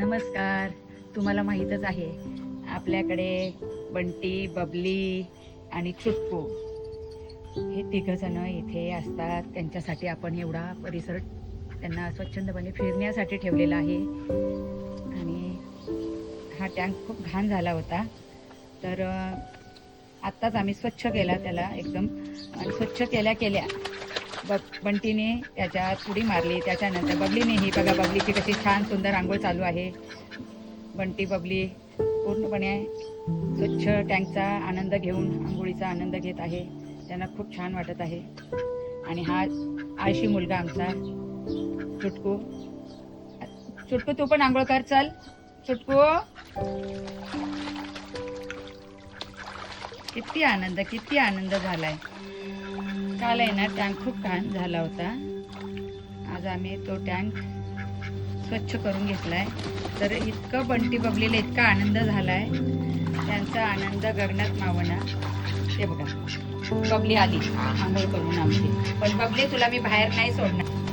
नमस्कार. तुम्हाला माहीतच आहे आपल्याकडे बंटी, बबली आणि चुटकू हे तिघजण इथे असतात. त्यांच्यासाठी आपण एवढा परिसर त्यांना स्वच्छंदपणे फिरण्यासाठी ठेवलेला आहे. आणि हा टँक खूप घाण झाला होता, तर आत्ताच आम्ही स्वच्छ केला त्याला एकदम. आणि स्वच्छ केल्या बंटीने त्याच्यात उडी मारली. त्याच्यानंतर बबलीने, ही बघा बबलीची कशी छान सुंदर आंघोळ चालू आहे. बंटी बबली पूर्णपणे स्वच्छ टँकचा आनंद घेऊन आंघोळीचा आनंद घेत आहे. त्यांना खूप छान वाटत आहे. आणि हा आळशी मुलगा आमचा चुटकू. चुटकू तू पण आंघोळ कर, चल चुटकू. किती आनंद झालाय. काल आहे ना टँक खूप घाण झाला होता. आज आम्ही तो टँक स्वच्छ करून घेतलाय. तर इतकं बंटी बबलीला इतका आनंद झालाय, त्यांचा आनंद गगनात मावना. ते बघा बबली आली आंघोळ करून आमची. पण बबली तुला मी बाहेर नाही सोडणार.